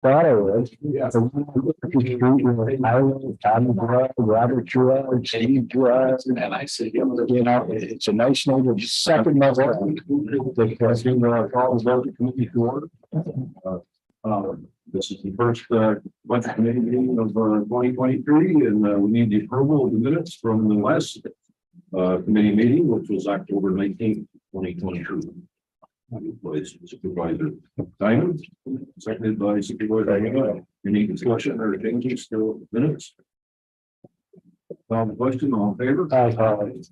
thought I was. Tommy Drug, Robert Drug, Steve Drug. And I said, you know, it's a nice neighborhood, second most. Because you know, all the voting committee to order. This is the first budget committee meeting of 2023, and we need the approval of the minutes from the last committee meeting, which was October 19th, 2022. Supervisor Diamond, seconded by Supervisor Diamond. Any discussion or changes to minutes? On the question, all in favor?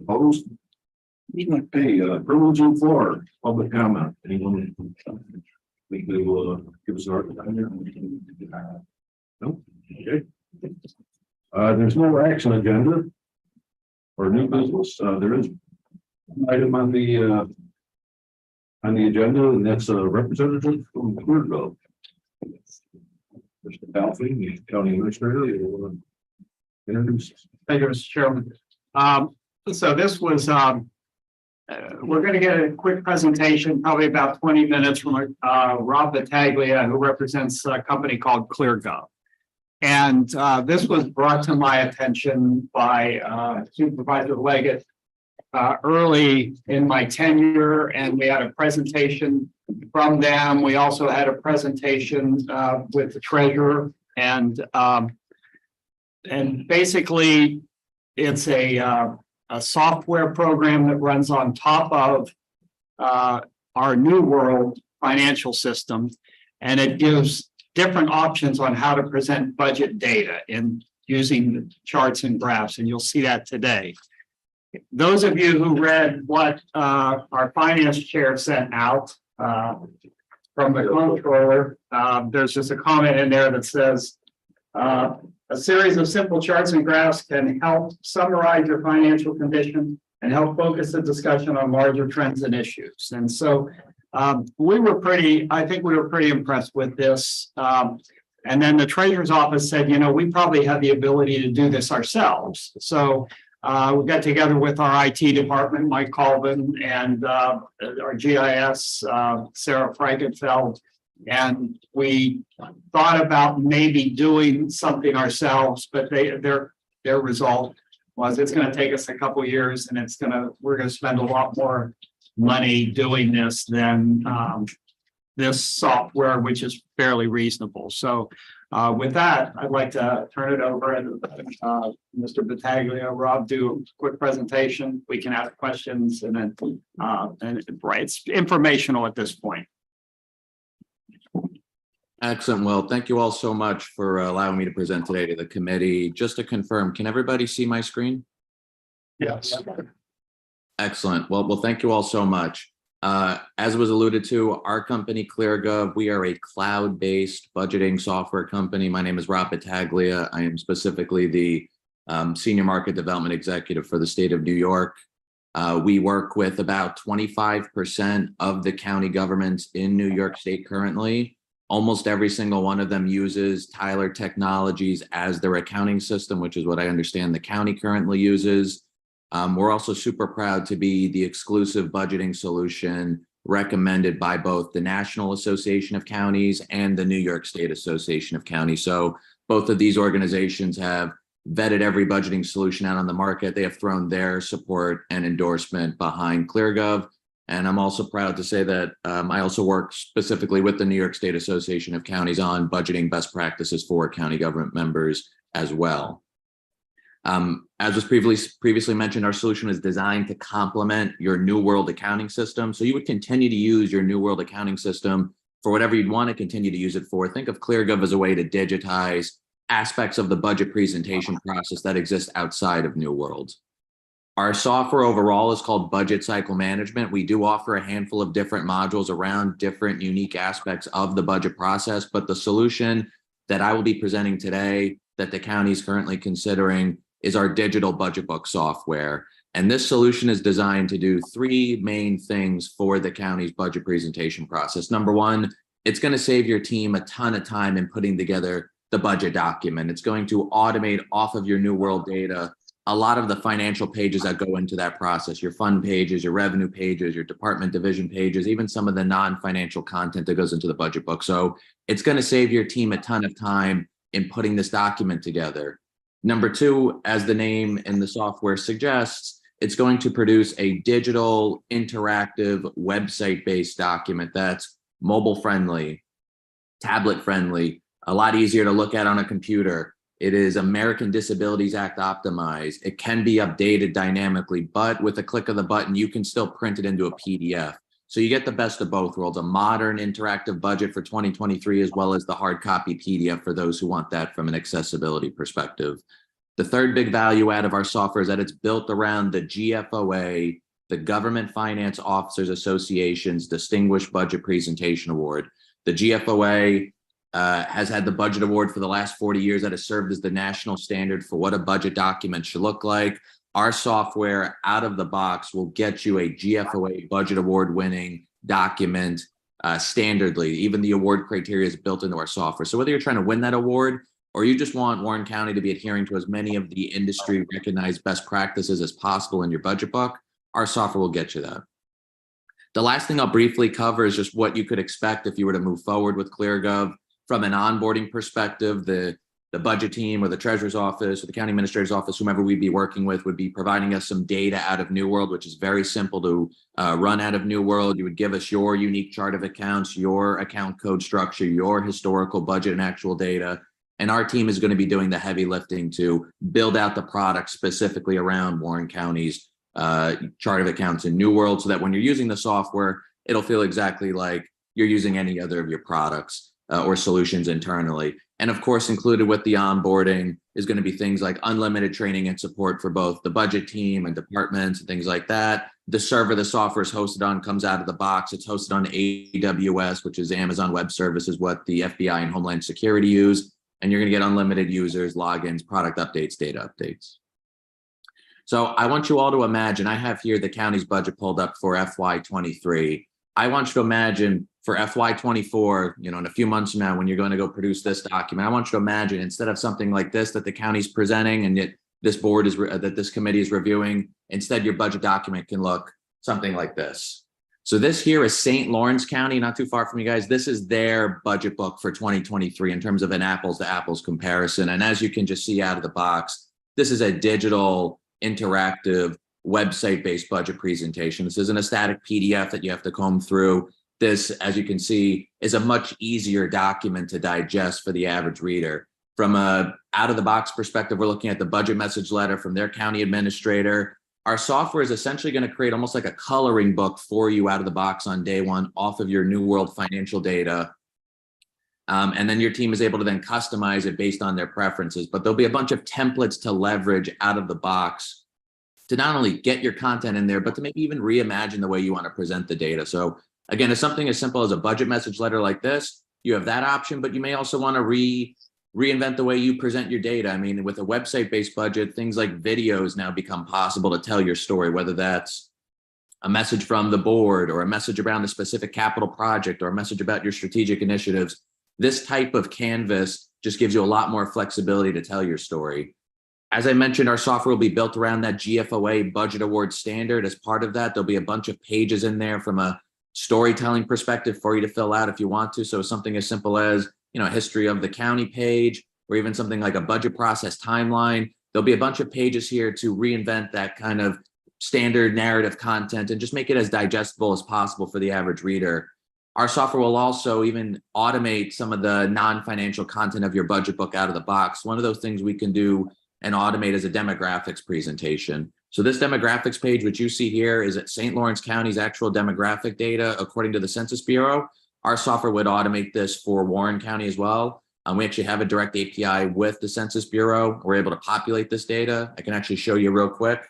Opposed? Okay, privilege on floor, public comment. Anyone? We will give us our time here. No? Okay. There's no action agenda or new business. There is an item on the agenda, and that's a representative from Clearville. Mr. Balfi, the county administrator, will introduce us. Thank you, Mr. Chairman. So this was, we're going to get a quick presentation, probably about 20 minutes from Rob Battaglia, who represents a company called ClearGov. And this was brought to my attention by Supervisor Leggett early in my tenure, and we had a presentation from them. We also had a presentation with the treasurer, and basically it's a software program that runs on top of our New World financial system, and it gives different options on how to present budget data in using charts and graphs, and you'll see that today. Those of you who read what our finance chair sent out from the comptroller, there's just a comment in there that says, a series of simple charts and graphs can help summarize your financial condition and help focus the discussion on larger trends and issues. And so I think we were pretty impressed with this. And then the treasurer's office said, you know, we probably have the ability to do this ourselves. So we got together with our IT department, Mike Colvin, and our GIS, Sarah Frankenfeld, and we thought about maybe doing something ourselves, but their result was it's going to take us a couple of years, and we're going to spend a lot more money doing this than this software, which is fairly reasonable. So with that, I'd like to turn it over and Mr. Battaglia, Rob, do a quick presentation. We can ask questions, and then right, it's informational at this point. Excellent. Well, thank you all so much for allowing me to present today to the committee. Just to confirm, can everybody see my screen? Yes. Excellent. Well, thank you all so much. As was alluded to, our company, ClearGov, we are a cloud-based budgeting software company. My name is Rob Battaglia. I am specifically the Senior Market Development Executive for the state of New York. We work with about 25% of the county governments in New York State currently. Almost every single one of them uses Tyler Technologies as their accounting system, which is what I understand the county currently uses. We're also super proud to be the exclusive budgeting solution recommended by both the National Association of Counties and the New York State Association of Counties. So both of these organizations have vetted every budgeting solution out on the market. They have thrown their support and endorsement behind ClearGov. And I'm also proud to say that I also work specifically with the New York State Association of Counties on budgeting best practices for county government members as well. As was previously mentioned, our solution is designed to complement your New World accounting system. So you would continue to use your New World accounting system for whatever you'd want to continue to use it for. Think of ClearGov as a way to digitize aspects of the budget presentation process that exist outside of New World. Our software overall is called Budget Cycle Management. We do offer a handful of different modules around different unique aspects of the budget process, but the solution that I will be presenting today that the county is currently considering is our digital budget book software. And this solution is designed to do three main things for the county's budget presentation process. Number one, it's going to save your team a ton of time in putting together the budget document. It's going to automate off of your New World data a lot of the financial pages that go into that process, your fund pages, your revenue pages, your department division pages, even some of the non-financial content that goes into the budget book. So it's going to save your team a ton of time in putting this document together. Number two, as the name and the software suggests, it's going to produce a digital, interactive, website-based document that's mobile-friendly, tablet-friendly, a lot easier to look at on a computer. It is American Disabilities Act optimized. It can be updated dynamically, but with a click of the button, you can still print it into a PDF. So you get the best of both worlds, a modern interactive budget for 2023, as well as the hard copy PDF for those who want that from an accessibility perspective. The third big value add of our software is that it's built around the GFOA, the Government Finance Officers Association's Distinguished Budget Presentation Award. The GFOA has had the budget award for the last 40 years that has served as the national standard for what a budget document should look like. Our software out of the box will get you a GFOA budget award winning document standardly. Even the award criteria is built into our software. So whether you're trying to win that award or you just want Warren County to be adhering to as many of the industry recognized best practices as possible in your budget book, our software will get you that. The last thing I'll briefly cover is just what you could expect if you were to move forward with ClearGov. From an onboarding perspective, the budget team or the treasurer's office or the county administrator's office, whomever we'd be working with, would be providing us some data out of New World, which is very simple to run out of New World. You would give us your unique chart of accounts, your account code structure, your historical budget and actual data. And our team is going to be doing the heavy lifting to build out the product specifically around Warren County's chart of accounts in New World, so that when you're using the software, it'll feel exactly like you're using any other of your products or solutions internally. And of course, included with the onboarding is going to be things like unlimited training and support for both the budget team and departments and things like that. The server the software is hosted on comes out of the box. It's hosted on AWS, which is Amazon Web Services, what the FBI and Homeland Security use. And you're going to get unlimited users, logins, product updates, data updates. So I want you all to imagine, I have here the county's budget pulled up for FY23. I want you to imagine for FY24, in a few months from now, when you're going to go produce this document, I want you to imagine instead of something like this that the county's presenting and that this board is that this committee is reviewing, instead your budget document can look something like this. So this here is St. Lawrence County, not too far from you guys. This is their budget book for 2023 in terms of an apples to apples comparison. And as you can just see out of the box, this is a digital, interactive, website-based budget presentation. This isn't a static PDF that you have to comb through. This, as you can see, is a much easier document to digest for the average reader. From a out-of-the-box perspective, we're looking at the budget message letter from their county administrator. Our software is essentially going to create almost like a coloring book for you out of the box on day one off of your New World financial data. And then your team is able to then customize it based on their preferences. But there'll be a bunch of templates to leverage out of the box to not only get your content in there, but to maybe even reimagine the way you want to present the data. So again, it's something as simple as a budget message letter like this. You have that option, but you may also want to reinvent the way you present your data. I mean, with a website-based budget, things like videos now become possible to tell your story, whether that's a message from the board or a message around a specific capital project or a message about your strategic initiatives. This type of canvas just gives you a lot more flexibility to tell your story. As I mentioned, our software will be built around that GFOA budget award standard. As part of that, there'll be a bunch of pages in there from a storytelling perspective for you to fill out if you want to. So something as simple as, a history of the county page, or even something like a budget process timeline. There'll be a bunch of pages here to reinvent that kind of standard narrative content and just make it as digestible as possible for the average reader. Our software will also even automate some of the non-financial content of your budget book out of the box. One of those things we can do and automate is a demographics presentation. So this demographics page, which you see here, is at St. Lawrence County's actual demographic data according to the Census Bureau. Our software would automate this for Warren County as well. We actually have a direct API with the Census Bureau. We're able to populate this data. I can actually show you real quick.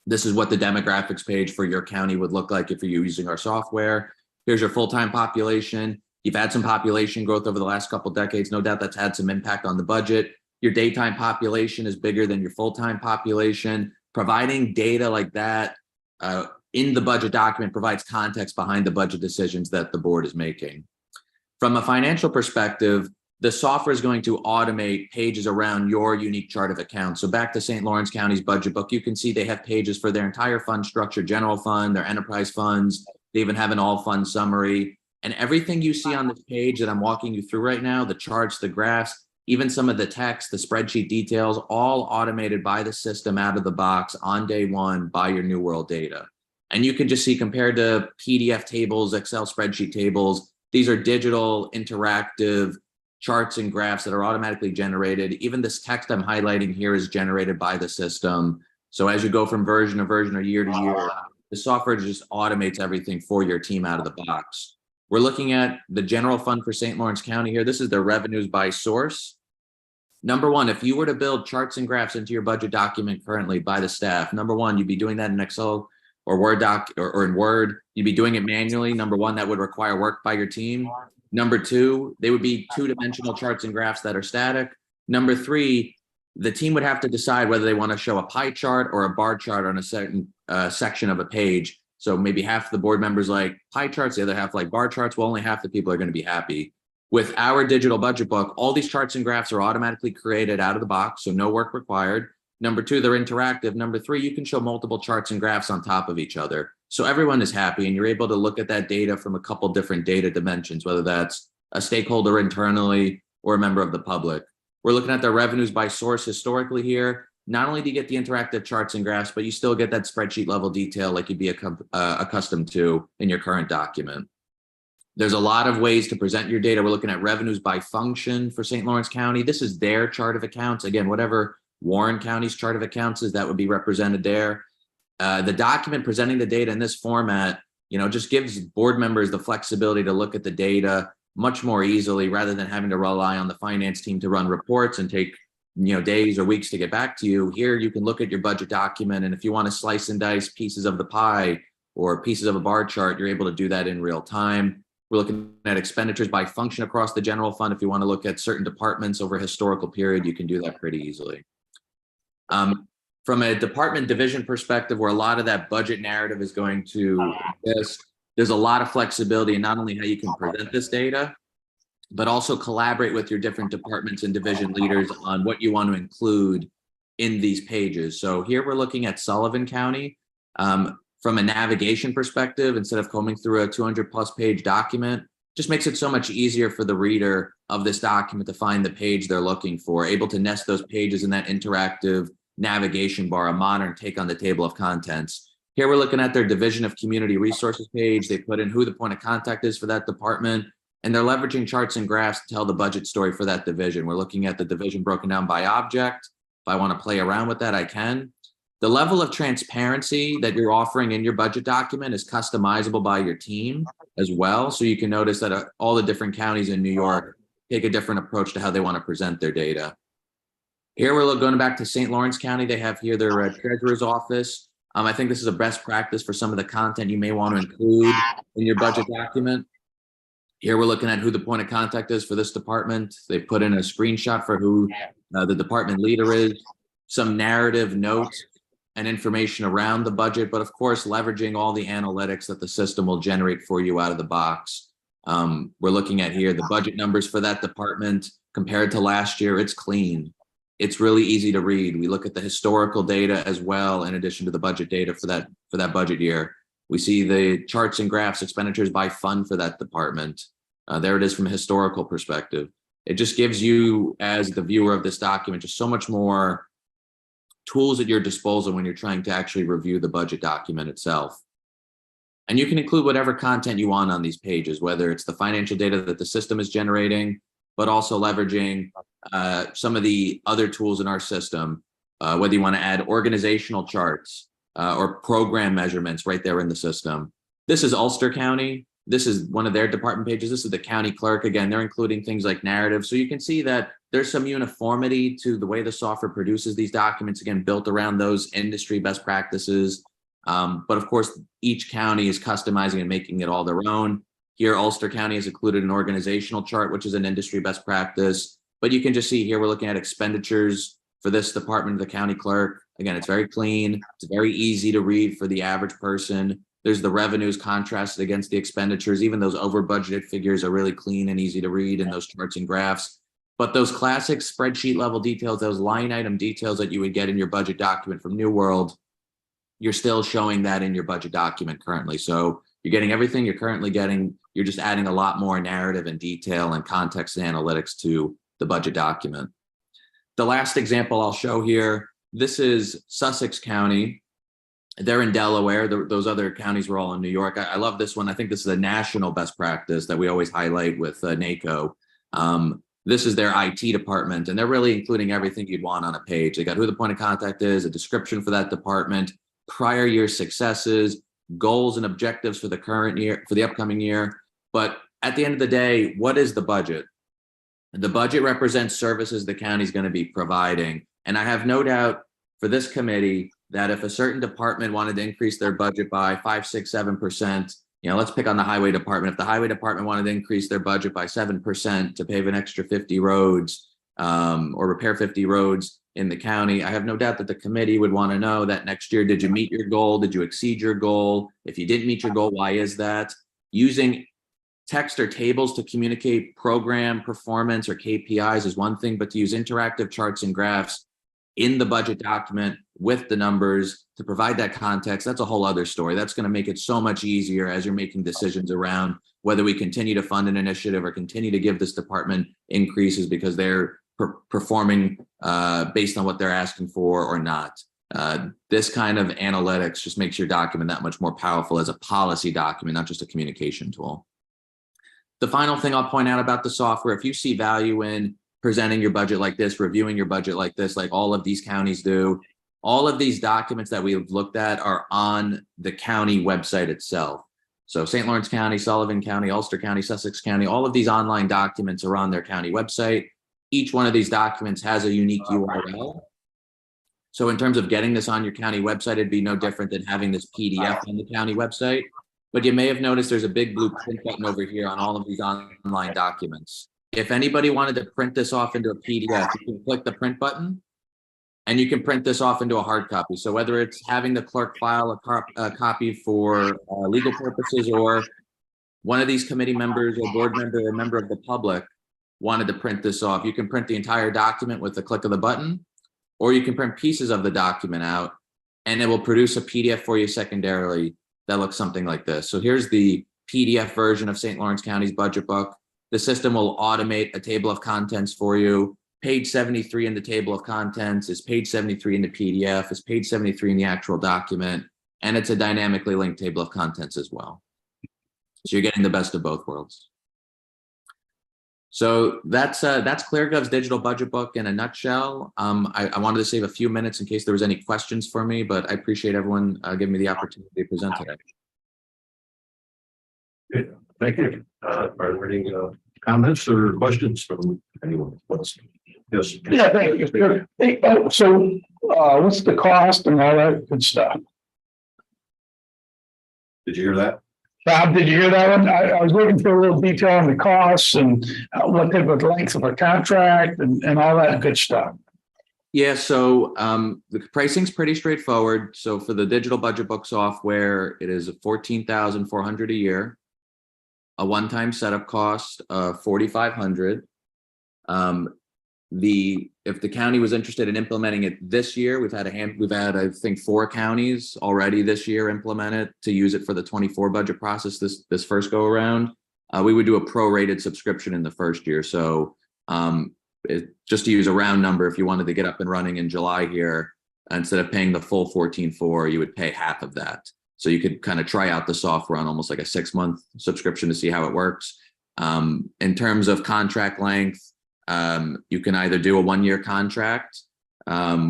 This is what the demographics page for your county would look like if you're using our software. Here's your full-time population. You've had some population growth over the last couple of decades. No doubt that's had some impact on the budget. Your daytime population is bigger than your full-time population. Providing data like that in the budget document provides context behind the budget decisions that the board is making. From a financial perspective, the software is going to automate pages around your unique chart of accounts. So back to St. Lawrence County's budget book, you can see they have pages for their entire fund structure, general fund, their enterprise funds. They even have an all fund summary. And everything you see on this page that I'm walking you through right now, the charts, the graphs, even some of the text, the spreadsheet details, all automated by the system out of the box on day one by your New World data. And you can just see compared to PDF tables, Excel spreadsheet tables, these are digital, interactive charts and graphs that are automatically generated. Even this text I'm highlighting here is generated by the system. So as you go from version to version or year to year, the software just automates everything for your team out of the box. We're looking at the general fund for St. Lawrence County here. This is their revenues by source. Number one, if you were to build charts and graphs into your budget document currently by the staff, number one, you'd be doing that in Excel or Word doc or in Word. You'd be doing it manually. Number one, that would require work by your team. Number two, they would be two-dimensional charts and graphs that are static. Number three, the team would have to decide whether they want to show a pie chart or a bar chart on a certain section of a page. So maybe half the board members like pie charts, the other half like bar charts. Well, only half the people are going to be happy. With our digital budget book, all these charts and graphs are automatically created out of the box, so no work required. Number two, they're interactive. Number three, you can show multiple charts and graphs on top of each other. So everyone is happy and you're able to look at that data from a couple different data dimensions, whether that's a stakeholder internally or a member of the public. We're looking at their revenues by source historically here. Not only do you get the interactive charts and graphs, but you still get that spreadsheet level detail like you'd be accustomed to in your current document. There's a lot of ways to present your data. We're looking at revenues by function for St. Lawrence County. This is their chart of accounts. Again, whatever Warren County's chart of accounts is, that would be represented there. The document presenting the data in this format, just gives board members the flexibility to look at the data much more easily rather than having to rely on the finance team to run reports and take days or weeks to get back to you. Here, you can look at your budget document, and if you want to slice and dice pieces of the pie or pieces of a bar chart, you're able to do that in real time. We're looking at expenditures by function across the general fund. If you want to look at certain departments over a historical period, you can do that pretty easily. From a department division perspective, where a lot of that budget narrative is going to exist, there's a lot of flexibility in not only how you can present this data, but also collaborate with your different departments and division leaders on what you want to include in these pages. So here we're looking at Sullivan County. From a navigation perspective, instead of combing through a 200+ page document, just makes it so much easier for the reader of this document to find the page they're looking for, able to nest those pages in that interactive navigation bar, a modern take on the table of contents. Here we're looking at their Division of Community Resources page. They put in who the point of contact is for that department, and they're leveraging charts and graphs to tell the budget story for that division. We're looking at the division broken down by object. If I want to play around with that, I can. The level of transparency that you're offering in your budget document is customizable by your team as well. So you can notice that all the different counties in New York take a different approach to how they want to present their data. Here we're going back to St. Lawrence County. They have here their treasurer's office. I think this is a best practice for some of the content you may want to include in your budget document. Here we're looking at who the point of contact is for this department. They put in a screenshot for who the department leader is, some narrative notes and information around the budget, but of course, leveraging all the analytics that the system will generate for you out of the box. We're looking at here the budget numbers for that department compared to last year. It's clean. It's really easy to read. We look at the historical data as well, in addition to the budget data for that budget year. We see the charts and graphs, expenditures by fund for that department. There it is from a historical perspective. It just gives you, as the viewer of this document, just so much more tools at your disposal when you're trying to actually review the budget document itself. And you can include whatever content you want on these pages, whether it's the financial data that the system is generating, but also leveraging some of the other tools in our system, whether you want to add organizational charts or program measurements right there in the system. This is Ulster County. This is one of their department pages. This is the county clerk. Again, they're including things like narrative. So you can see that there's some uniformity to the way the software produces these documents, again, built around those industry best practices. But of course, each county is customizing and making it all their own. Here, Ulster County has included an organizational chart, which is an industry best practice. But you can just see here, we're looking at expenditures for this department of the county clerk. Again, it's very clean. It's very easy to read for the average person. There's the revenues contrasted against the expenditures. Even those over budgeted figures are really clean and easy to read in those charts and graphs. But those classic spreadsheet level details, those line item details that you would get in your budget document from New World, you're still showing that in your budget document currently. So you're getting everything you're currently getting. You're just adding a lot more narrative and detail and context and analytics to the budget document. The last example I'll show here, this is Sussex County. They're in Delaware. Those other counties were all in New York. I love this one. I think this is a national best practice that we always highlight with NACO. This is their IT department, and they're really including everything you'd want on a page. They got who the point of contact is, a description for that department, prior year successes, goals and objectives for the current year, for the upcoming year. But at the end of the day, what is the budget? The budget represents services the county is going to be providing. And I have no doubt for this committee that if a certain department wanted to increase their budget by 5, 6, 7%, let's pick on the highway department. If the highway department wanted to increase their budget by 7% to pave an extra 50 roads or repair 50 roads in the county, I have no doubt that the committee would want to know that next year, did you meet your goal? Did you exceed your goal? If you didn't meet your goal, why is that? Using text or tables to communicate program performance or KPIs is one thing, but to use interactive charts and graphs in the budget document with the numbers to provide that context, that's a whole other story. That's going to make it so much easier as you're making decisions around whether we continue to fund an initiative or continue to give this department increases because they're performing based on what they're asking for or not. This kind of analytics just makes your document that much more powerful as a policy document, not just a communication tool. The final thing I'll point out about the software, if you see value in presenting your budget like this, reviewing your budget like this, like all of these counties do, all of these documents that we've looked at are on the county website itself. So St. Lawrence County, Sullivan County, Ulster County, Sussex County, all of these online documents are on their county website. Each one of these documents has a unique URL. So in terms of getting this on your county website, it'd be no different than having this PDF on the county website. But you may have noticed there's a big blue print button over here on all of these online documents. If anybody wanted to print this off into a PDF, you can click the print button and you can print this off into a hard copy. So whether it's having the clerk file a copy for legal purposes, or one of these committee members or board member or member of the public wanted to print this off, you can print the entire document with the click of the button, or you can print pieces of the document out and it will produce a PDF for you secondarily that looks something like this. So here's the PDF version of St. Lawrence County's budget book. The system will automate a table of contents for you. Page 73 in the table of contents is page 73 in the PDF, is page 73 in the actual document, and it's a dynamically linked table of contents as well. So you're getting the best of both worlds. So that's ClearGov's digital budget book in a nutshell. I wanted to save a few minutes in case there was any questions for me, but I appreciate everyone giving me the opportunity to present today. Good. Thank you. Are there any comments or questions from anyone else? Yes. Yeah, thank you. Hey, so what's the cost and all that good stuff? Did you hear that? Bob, did you hear that one? I was looking for a little detail on the costs and what type of length of a contract and all that good stuff. Yeah, so the pricing's pretty straightforward. So for the digital budget book software, it is $14,400 a year, a one-time setup cost of $4,500. If the county was interested in implementing it this year, we've had I think 4 counties already this year implement it to use it for the 24 budget process this first go around. We would do a prorated subscription in the first year. So just to use a round number, if you wanted to get up and running in July here, instead of paying the full $14,400, you would pay half of that. So you could kind of try out the software on almost like a 6-month subscription to see how it works. In terms of contract length, you can either do a 1-year contract,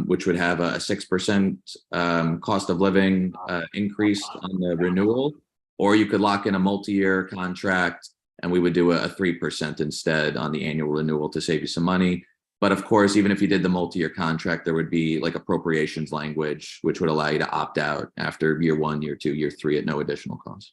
which would have a 6% cost of living increase on the renewal, or you could lock in a multi-year contract and we would do a 3% instead on the annual renewal to save you some money. But of course, even if you did the multi-year contract, there would be like appropriations language, which would allow you to opt out after year 1, year 2, year 3 at no additional cost.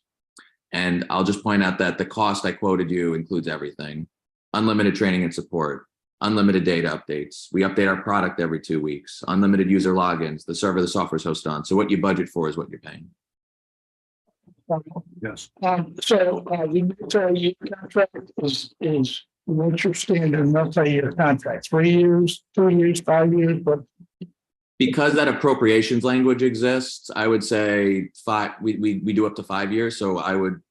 And I'll just point out that the cost I quoted you includes everything: unlimited training and support, unlimited data updates. We update our product every 2 weeks, unlimited user logins, the server the software is hosted on. So what you budget for is what you're paying. Yes. So the military contract is what's your standard multi-year contract? 3 years, 2 years, 5 years, but Because that appropriations language exists, I would say we do up to 5 years. So I would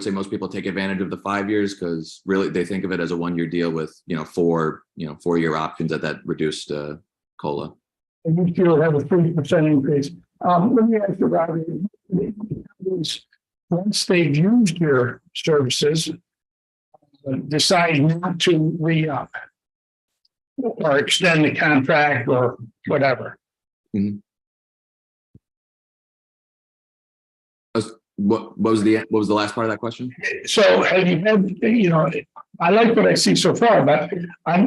say most people take advantage of the 5 years because really they think of it as a 1 year deal with, 4-year options at that reduced COLA. and you still have a 3% increase. Let me ask you about once they've used your services, decide not to re-up or extend the contract or whatever. What was the last part of that question? So have you had, I like what I see so far, but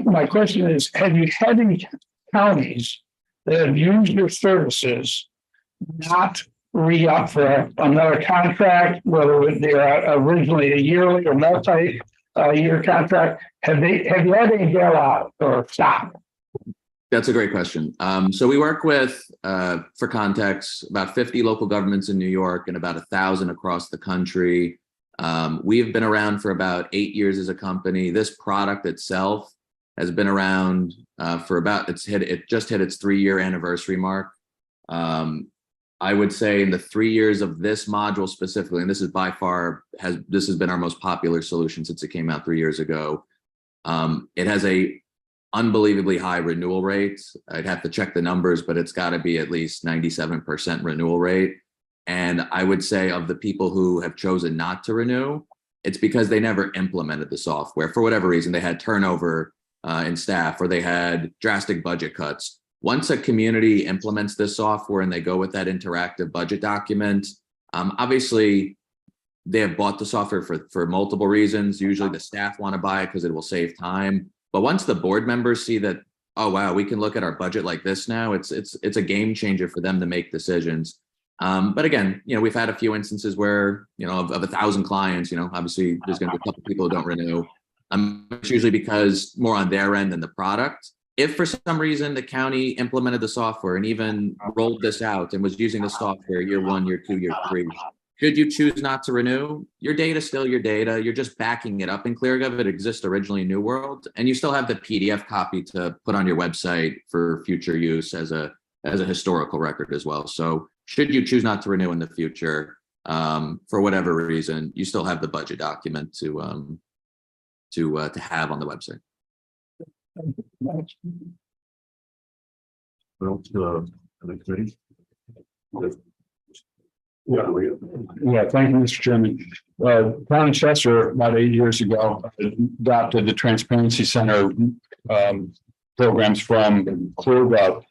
my question is, have you had any counties that have used your services not re-up for another contract, whether they're originally a yearly or multi-year contract? Have you had any bail out or stop? That's a great question. So we work with, for context, about 50 local governments in New York and about 1,000 across the country. We've been around for about 8 years as a company. This product itself has been around for about, it just hit its 3-year anniversary mark. I would say in the 3 years of this module specifically, and this is by far, this has been our most popular solution since it came out 3 years ago. It has a unbelievably high renewal rate. I'd have to check the numbers, but it's got to be at least 97% renewal rate. And I would say of the people who have chosen not to renew, it's because they never implemented the software. For whatever reason, they had turnover in staff or they had drastic budget cuts. Once a community implements this software and they go with that interactive budget document, obviously they have bought the software for multiple reasons. Usually the staff want to buy it because it will save time. But once the board members see that, oh, wow, we can look at our budget like this now, it's a game changer for them to make decisions. But again, we've had a few instances where, of 1,000 clients, obviously there's going to be a couple people who don't renew. It's usually because more on their end than the product. If for some reason the county implemented the software and even rolled this out and was using the software year 1, year 2, year 3, should you choose not to renew, your data is still your data. You're just backing it up in ClearGov. It exists originally in New World, and you still have the PDF copy to put on your website for future use as a historical record as well. So should you choose not to renew in the future, for whatever reason, you still have the budget document to have on the website. Well, Yeah, thank you, Mr. Chairman. Town assessor about 8 years ago adopted the Transparency Center programs from ClearGov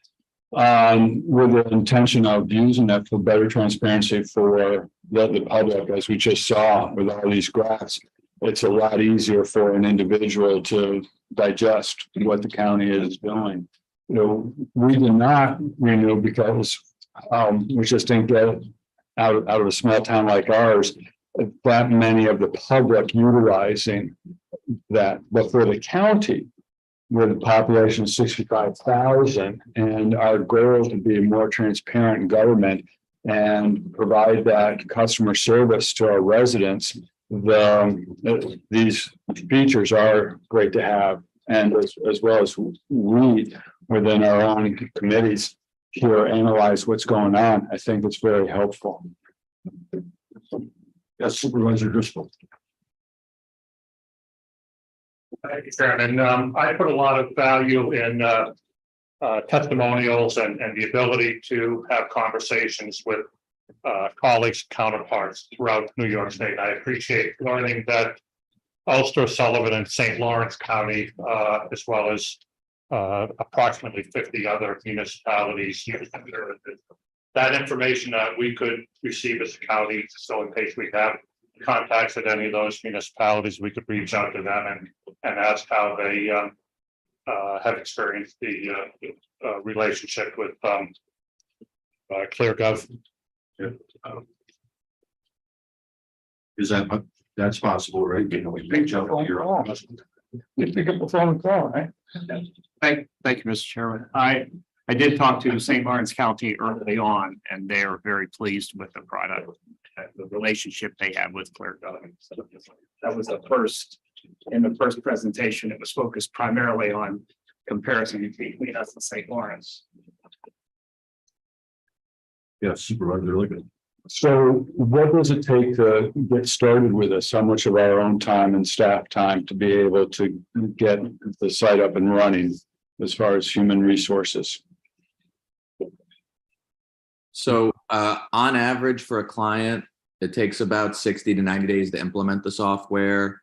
with the intention of using that for better transparency for the public, as we just saw with all these graphs. It's a lot easier for an individual to digest what the county is doing. We did not renew because we just didn't get out of a small town like ours that many of the public utilizing that. But for the county, with a population of 65,000, and our goal is to be a more transparent government and provide that customer service to our residents, these features are great to have. And as well as we within our own committees here analyze what's going on, I think it's very helpful. Yes, Supervisor Driscoll. Thank you, Chairman. I put a lot of value in testimonials and the ability to have conversations with colleagues, counterparts throughout New York State. I appreciate learning that Ulster, Sullivan, and St. Lawrence County, as well as approximately 50 other municipalities use that information that we could receive as a county. So in case we have contacts at any of those municipalities, we could reach out to them and ask how they have experienced the relationship with ClearGov. Is that's possible, right? We reach out to your. You pick up the phone and call, right? Thank you, Mr. Chairman. I did talk to St. Lawrence County early on, and they are very pleased with the product, the relationship they have with ClearGov. So that was the first in the first presentation, it was focused primarily on comparison between us and St. Lawrence. Yes, Supervisor Liggett. So what does it take to get started with this? How much of our own time and staff time to be able to get the site up and running as far as human resources? So on average for a client, it takes about 60 to 90 days to implement the software.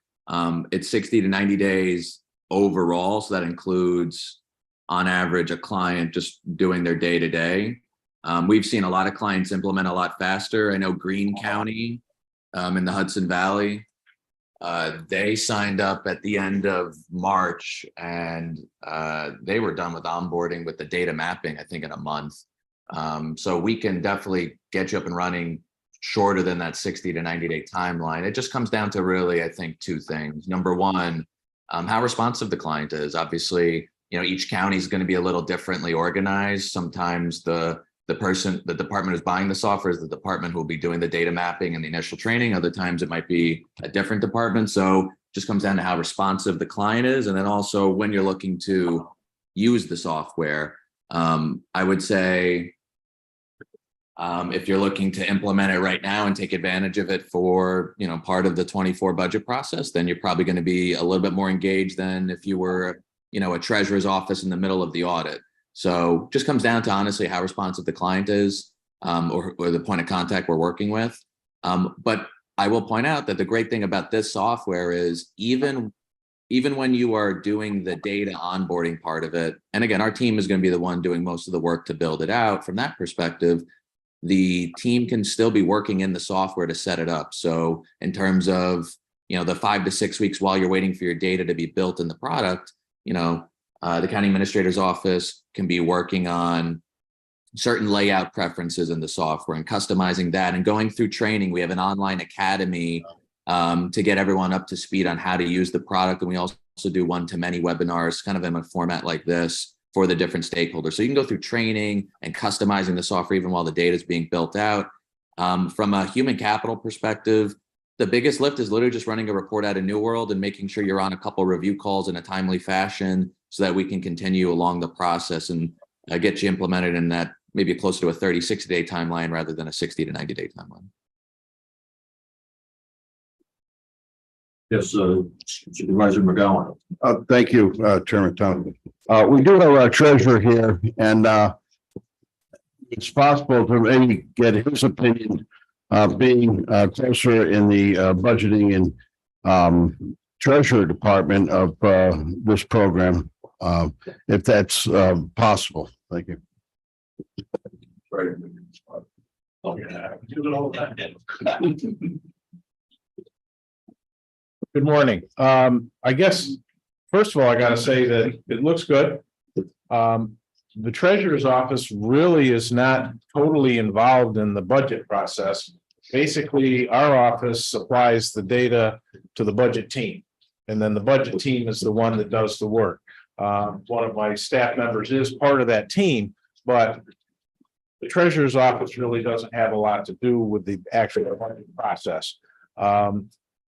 It's 60 to 90 days overall. So that includes on average a client just doing their day to day. We've seen a lot of clients implement a lot faster. I know Greene County in the Hudson Valley, they signed up at the end of March and they were done with onboarding with the data mapping, I think in a month. So we can definitely get you up and running shorter than that 60 to 90 day timeline. It just comes down to really, I think, two things. Number one, how responsive the client is. Obviously, each county is going to be a little differently organized. Sometimes the department who's buying the software is the department who will be doing the data mapping and the initial training. Other times it might be a different department. So it just comes down to how responsive the client is. And then also when you're looking to use the software, I would say, if you're looking to implement it right now and take advantage of it for, part of the 24 budget process, then you're probably going to be a little bit more engaged than if you were, a treasurer's office in the middle of the audit. So just comes down to honestly how responsive the client is, or the point of contact we're working with. But I will point out that the great thing about this software is even when you are doing the data onboarding part of it, and again, our team is going to be the one doing most of the work to build it out. From that perspective, the team can still be working in the software to set it up. So in terms of, the 5 to 6 weeks while you're waiting for your data to be built in the product, the county administrator's office can be working on certain layout preferences in the software and customizing that and going through training. We have an online academy to get everyone up to speed on how to use the product. And we also do one-to-many webinars kind of in a format like this for the different stakeholders. So you can go through training and customizing the software even while the data is being built out. From a human capital perspective, the biggest lift is literally just running a report out of New World and making sure you're on a couple review calls in a timely fashion so that we can continue along the process and get you implemented in that maybe closer to a 36 day timeline rather than a 60 to 90 day timeline. Yes, Supervisor McGowan. Thank you, Chairman Tony. We do have our treasurer here, and it's possible to maybe get his opinion, being closer in the budgeting and treasurer department of this program, if that's possible. Thank you. Right. Oh, yeah. Do it all the time. Good morning. I guess, first of all, I gotta say that it looks good. The treasurer's office really is not totally involved in the budget process. Basically, our office supplies the data to the budget team. And then the budget team is the one that does the work. One of my staff members is part of that team, but the treasurer's office really doesn't have a lot to do with the actual budget process.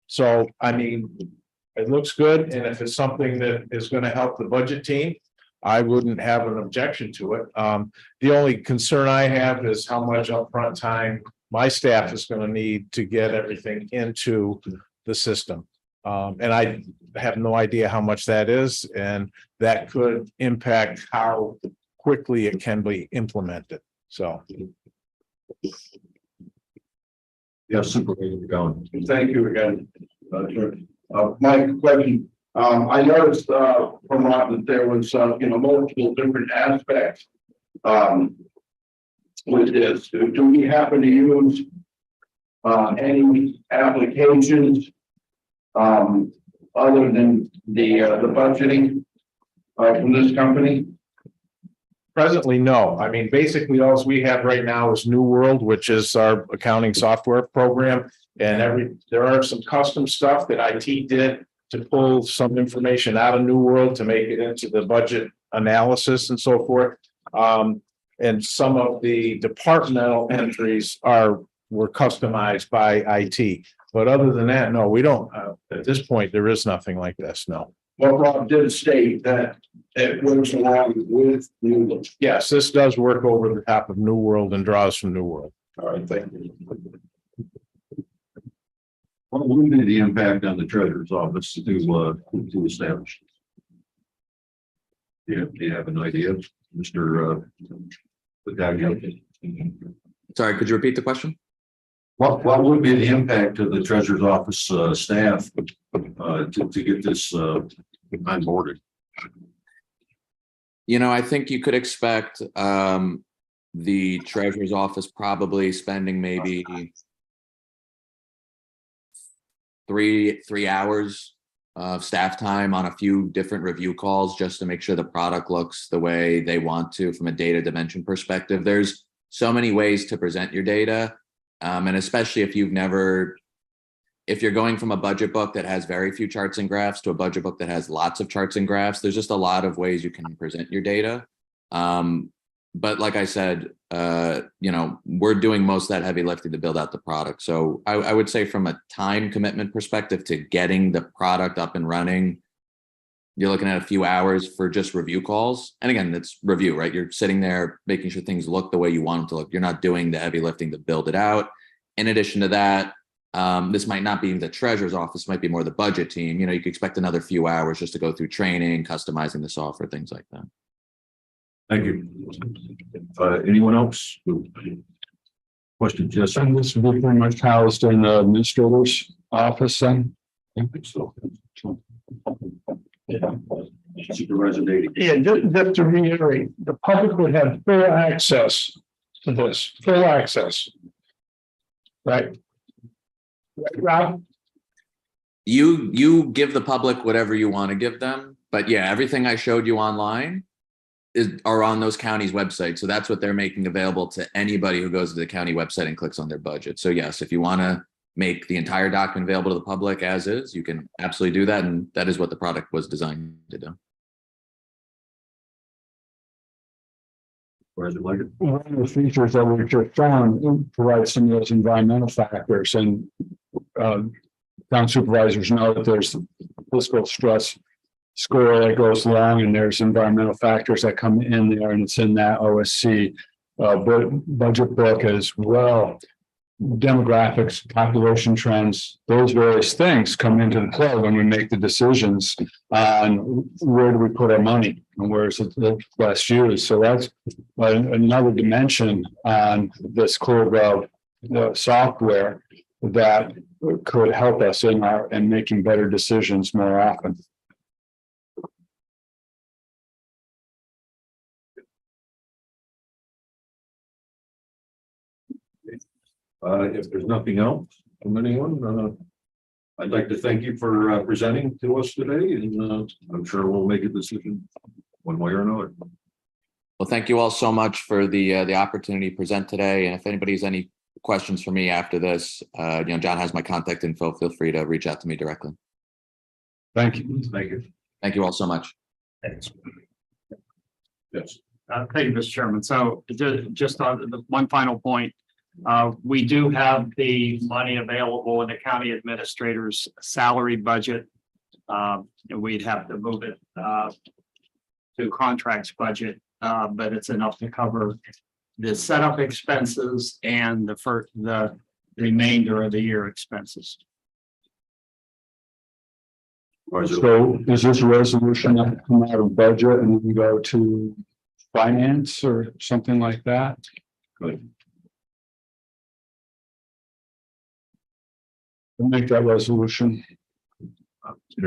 So, I mean, it looks good, and if it's something that is going to help the budget team, I wouldn't have an objection to it. The only concern I have is how much upfront time my staff is going to need to get everything into the system. And I have no idea how much that is, and that could impact how quickly it can be implemented. So. Yes, Supervisor McGowan. Thank you again. My question, I noticed from Rob that there was multiple different aspects with this. Do we happen to use any applications other than the budgeting from this company? Presently, no. I mean, basically, all we have right now is New World, which is our accounting software program. And there are some custom stuff that IT did to pull some information out of New World to make it into the budget analysis and so forth. And some of the departmental entries were customized by IT. But other than that, no, we don't, at this point, there is nothing like this, no. Well, Rob did state that it works along with New. Yes, this does work over the top of New World and draws from New World. All right, thank you. What would be the impact on the treasurer's office to establish? Do you have an idea, Mr. Pataglia? Sorry, could you repeat the question? What would be the impact to the treasurer's office staff to get this onboarded? You know, I think you could expect the treasurer's office probably spending maybe three hours of staff time on a few different review calls just to make sure the product looks the way they want to from a data dimension perspective. There's so many ways to present your data. And especially if you're going from a budget book that has very few charts and graphs to a budget book that has lots of charts and graphs, there's just a lot of ways you can present your data. But like I said, you know, we're doing most of that heavy lifting to build out the product. So I would say from a time commitment perspective to getting the product up and running, you're looking at a few hours for just review calls. And again, it's review, right? You're sitting there making sure things look the way you want them to look. You're not doing the heavy lifting to build it out. In addition to that, this might not be the treasurer's office, might be more the budget team. You know, you could expect another few hours just to go through training, customizing the software, things like that. Thank you. Anyone else? Questions? Yes, And this will be pretty much housed in the administrator's office then? I think so. Supervisor Beatty. Yeah, just to reiterate, the public would have full access to this, full access. Right? Right, Rob? You give the public whatever you want to give them, but yeah, everything I showed you online are on those counties' websites. So that's what they're making available to anybody who goes to the county website and clicks on their budget. So yes, if you want to make the entire document available to the public as is, you can absolutely do that. And that is what the product was designed to do. Supervisor Leggett. One of the features that we just found provides some of those environmental factors, and town supervisors know that there's fiscal stress score that goes along, and there's environmental factors that come in there, and it's in that OSC budget book as well. Demographics, population trends, those various things come into the play when we make the decisions on where do we put our money and where is it best used. So that's another dimension on this ClearGov software that could help us in making better decisions more often. If there's nothing else from anyone, I'd like to thank you for presenting to us today, and I'm sure we'll make a decision one way or another. Well, thank you all so much for the opportunity to present today. And if anybody has any questions for me after this, you know, John has my contact info. Feel free to reach out to me directly. Thank you. Thank you. Thank you all so much. Thanks. Yes. Thank you, Mr. Chairman. So just on the one final point, we do have the money available in the county administrator's salary budget. And we'd have to move it to contracts budget, but it's enough to cover the setup expenses and the remainder of the year expenses. So is this resolution that come out of budget and we go to finance or something like that? Good. We'll make that resolution.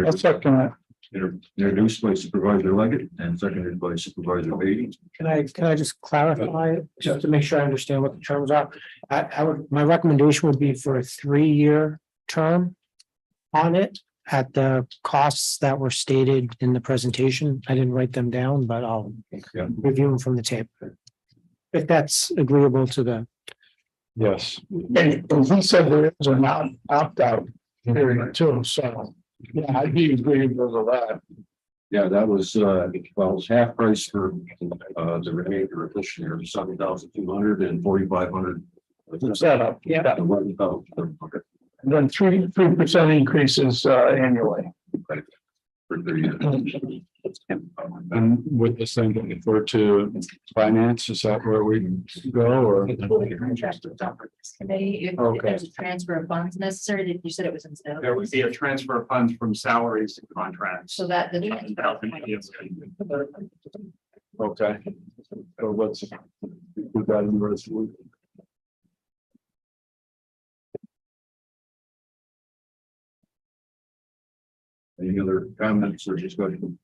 I'll second that. Introduced by Supervisor Leggett and seconded by Supervisor Beatty. Can I just clarify, just to make sure I understand what the terms are? My recommendation would be for a 3-year term on it at the costs that were stated in the presentation. I didn't write them down, but I'll review them from the tape. If that's agreeable to the. Yes. And he said there is an opt-out period too, so yeah, I'd be agreeable to that. Yeah, that was well, it was half price for the remainder of this year, 7,200 and 4,500. Setup, yeah. Okay. And then 3% increases annually. For 30 years. And with the same thing, refer to finance, is that where we go or? Committee, if Okay. there's a transfer of funds necessary, you said it was in sales. There would be a transfer of funds from salaries to contracts. So that the. Okay. So let's put that in the resolution. Any other comments or discussion?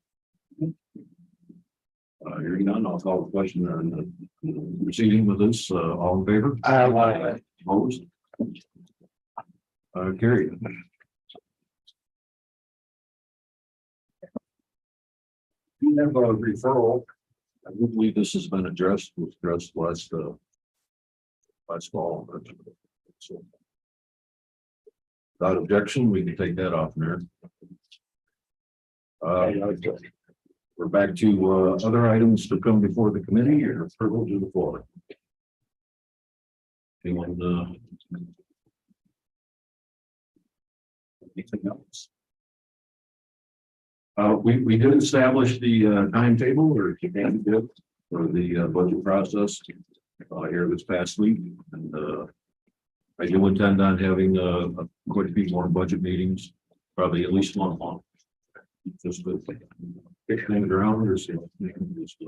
Hearing none, I'll call the question on proceeding with this, all in favor? Opposed? Carried. We have a referral. I do believe this has been addressed, was addressed last fall. So, without objection, we can take that off there. We're back to other items to come before the committee or privilege of the floor. Anyone, anything else? We did establish the timetable or for the budget process here this past week, and I do intend on having quite a few more budget meetings, probably at least one month. Just to kick things around, there's just a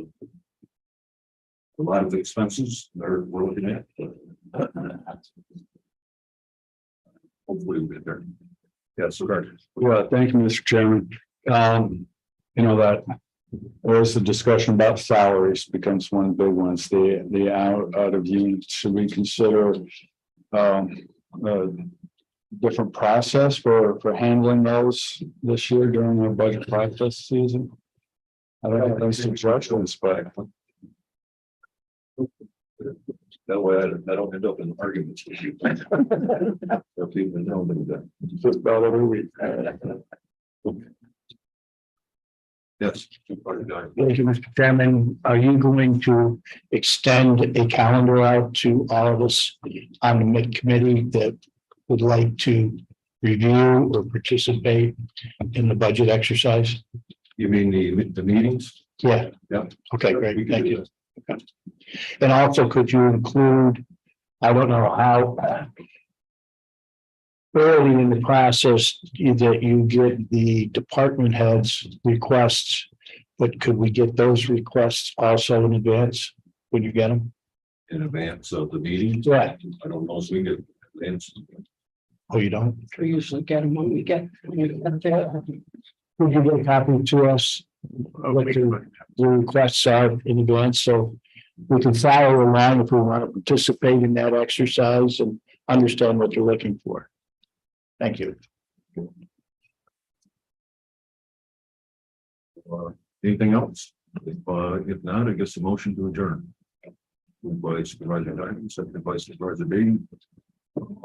lot of expenses that we're looking at. But hopefully we'll get there. Yes, sir. Well, thank you, Mr. Chairman. You know that there's a discussion about salaries becomes one of the big ones, the out of units. Should we consider different process for handling those this year during our budget process season? I don't have any suggestions, but That way I don't end up in arguments with you. So people know that. just about every week. Yes. Thank you, Mr. Chairman. Are you going to extend a calendar out to all of us on the mid-committee that would like to review or participate in the budget exercise? You mean the meetings? Yeah. Yeah. Okay, great. Thank you. Okay. And also, could you include, I don't know how early in the process that you get the department heads requests, but could we get those requests also in advance when you get them? In advance of the meetings? Yeah. I don't know if we get advance. Oh, you don't? We usually get them when we get. Would you get a copy to us? What the requests are in advance, so we can follow along if we want to participate in that exercise and understand what you're looking for. Thank you. Anything else? If not, I guess a motion to adjourn. Moved by Supervisor Diamond, seconded by Supervisor Beatty.